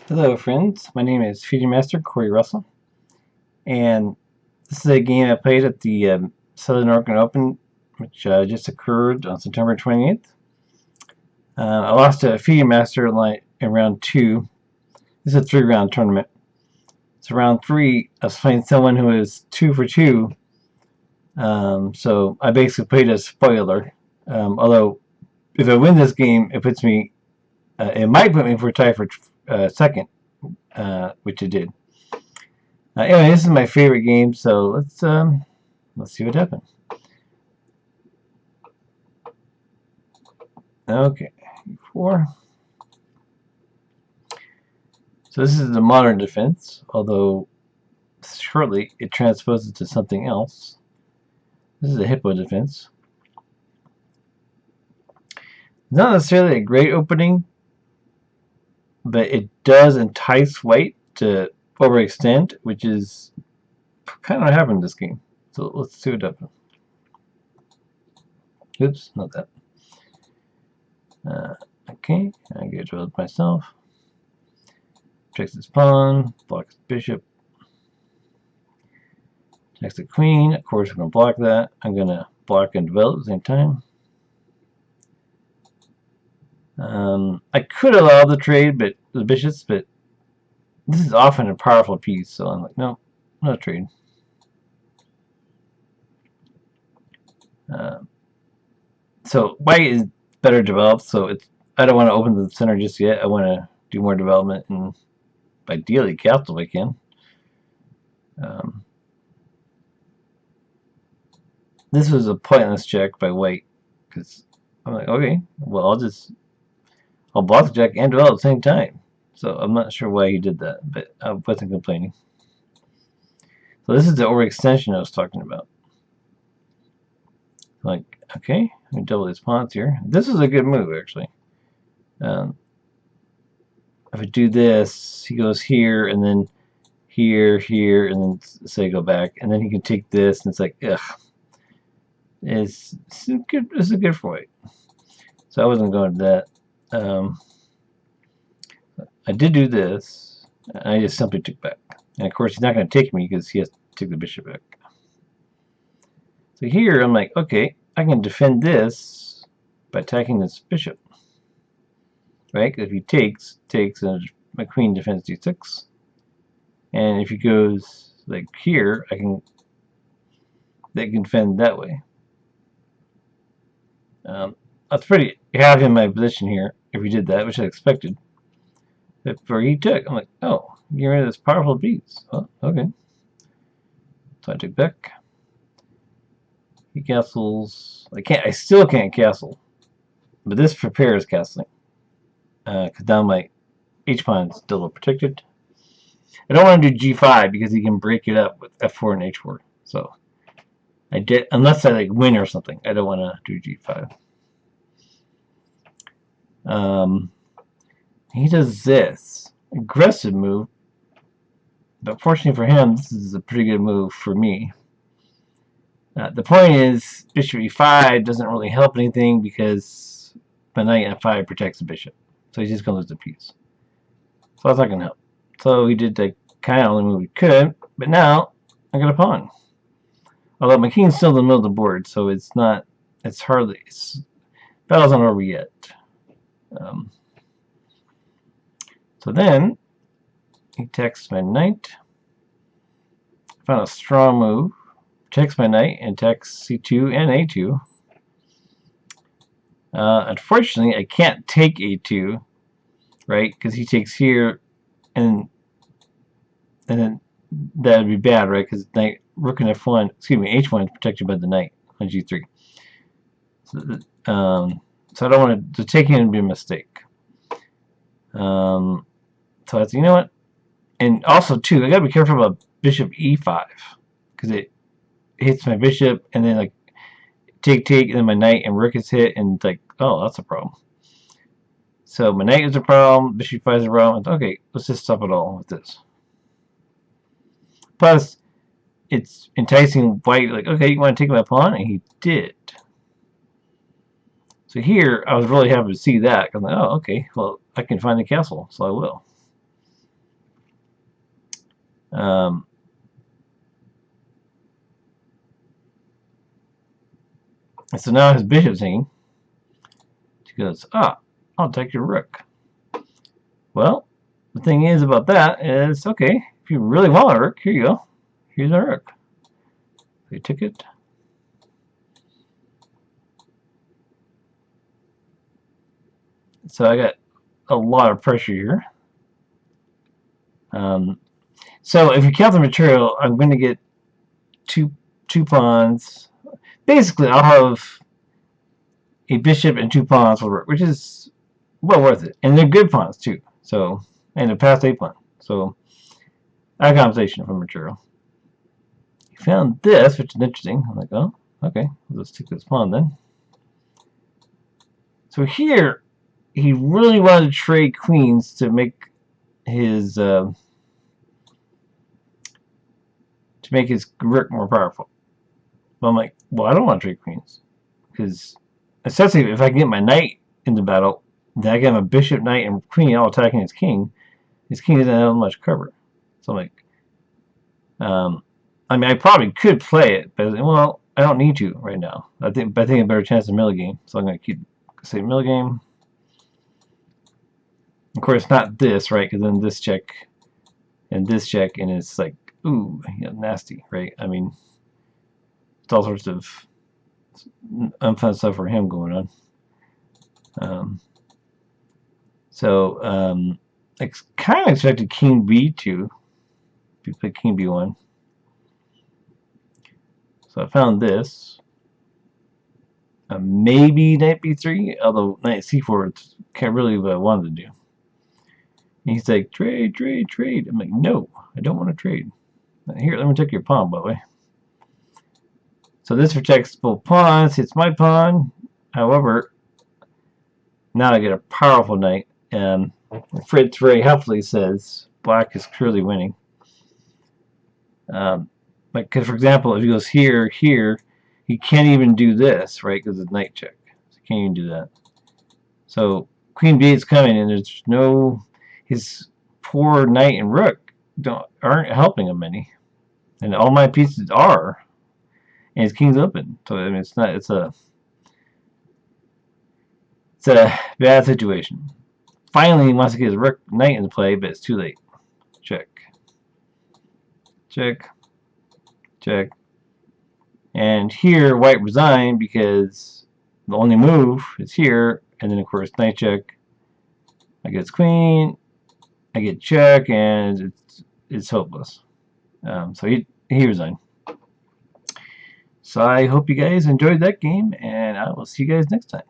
Hello friends, my name is Fusion Master Corey Russell, and this is a game I played at the Southern Oregon Open, which just occurred on September 28th. I lost to a Fusion Master in round 2. This is a 3-round tournament. So round 3, I was playing someone who was 2 for 2, so I basically played a spoiler. Although, if I win this game, it might put me for a tie for second, which it did. Anyway, this is my favorite game, so let's see what happens. Okay, 4. So this is the modern defense, although shortly it transposes to something else. This is a Hippo defense. Not necessarily a great opening, but it does entice white to overextend, which is kind of what happened in this game. So let's see what happens. Oops, not that. Okay, I get to build myself. Checks his pawn, blocks bishop. Checks the queen. Of course, I'm going to block that. I'm going to block and develop at the same time. I could allow the trade, but the bishops, but this is often a powerful piece, so I'm like, no, no trade. So white is better developed, so I don't want to open the center just yet. I want to do more development and ideally castle if I can. This was a pointless check by white because I'm like, okay, well I'll block the jack and develop at the same time. So I'm not sure why he did that, but I wasn't complaining. So this is the overextension I was talking about. Like, okay, let me double his pawns here. This is a good move, actually. If I do this, he goes here, and then here, and then say go back, and then he can take this, and it's like, ugh. It's good. This is good for white. So I wasn't going to that. I did do this, and I just simply took back. And of course, he's not going to take me because he has to take the bishop back. So here, I'm like, okay, I can defend this by attacking this bishop. Right? If he takes, and my queen defends d6. And if he goes like here, they can defend that way. That's pretty happy in my position here if he did that, which I expected. Before he took, I'm like, oh, get rid of this powerful piece. Oh, okay. So I took back. He castles. I still can't castle. But this prepares castling. Because now my H pawn is still protected. I don't want to do G5 because he can break it up with F4 and H4. So unless I win or something, I don't want to do G5. He does this aggressive move, but fortunately for him, this is a pretty good move for me. The point is, bishop e5 doesn't really help anything because my knight f5 protects the bishop, so he's just gonna lose the piece. So that's not gonna help. So he did the kind of only move he could, but now I got a pawn. Although my king's still in the middle of the board, so it's not. Battle's not over yet. So then he attacks my knight. Found a strong move. Protects my knight and attacks c2 and a2. Unfortunately, I can't take a2, right? Because he takes here, and then that would be bad, right? Because knight rook and f1, excuse me, h1 is protected by the knight on g3. So I don't want to taking it would be a mistake. So I said, you know what? And also too, I gotta be careful about bishop e5 because it hits my bishop, and then take, and then my knight and rook is hit, and it's like, oh, that's a problem. So my knight is a problem, bishop e5 is a problem. Okay, let's just stop it all with this. Plus, it's enticing white, like, okay, you want to take my pawn? And he did. So here, I was really happy to see that. I'm like, oh, okay, well, I can find the castle, so I will. Um, and so now his bishop's hanging. He goes, I'll take your rook. Well, the thing is about that is, okay, if you really want a rook, here you go. Here's our rook. So you took it. So I got a lot of pressure here. So if you count the material, I'm going to get two pawns. Basically, I'll have a bishop and 2 pawns will work, which is well worth it. And they're good pawns too. So, and a past 8 pawn. So I have compensation for material. He found this, which is interesting. I'm like, oh, okay, let's take this pawn then. So here, he really wanted to trade queens to make his rook more powerful. But I'm like, well, I don't want to trade queens because essentially, if I can get my knight into battle, then I can have a bishop, knight, and queen all attacking his king. His king doesn't have much cover. So I'm like, I mean, I probably could play it, but well, I don't need to right now. I think a better chance of middle game, so I'm gonna keep say middle game. Of course, not this, right? Because then this check and this check, and it's like, ooh, nasty, right? I mean, it's all sorts of unfun stuff for him going on. I kind of expected King B2. If you play King B1. So I found this. Maybe Knight B3, although Knight C4 can't really what I wanted to do. And he's like, trade, trade, trade. I'm like, no, I don't want to trade. Here, let me take your pawn, by the way. So this protects both pawns. It's my pawn. However, now I get a powerful knight. And Fritz very helpfully says black is clearly winning. Because, for example, if he goes here, here, he can't even do this, right? Because it's knight check. So he can't even do that. So Queen B is coming, and there's no... His poor knight and rook aren't helping him any. And all my pieces are. And his king's open. So, I mean, it's not... It's a bad situation. Finally, he wants to get his rook knight into play, but it's too late. Check. Check. Check. And here, white resigned because the only move is here. And then, of course, knight check. I get his queen. I get check, and it's hopeless. So he resigned. So I hope you guys enjoyed that game, and I will see you guys next time.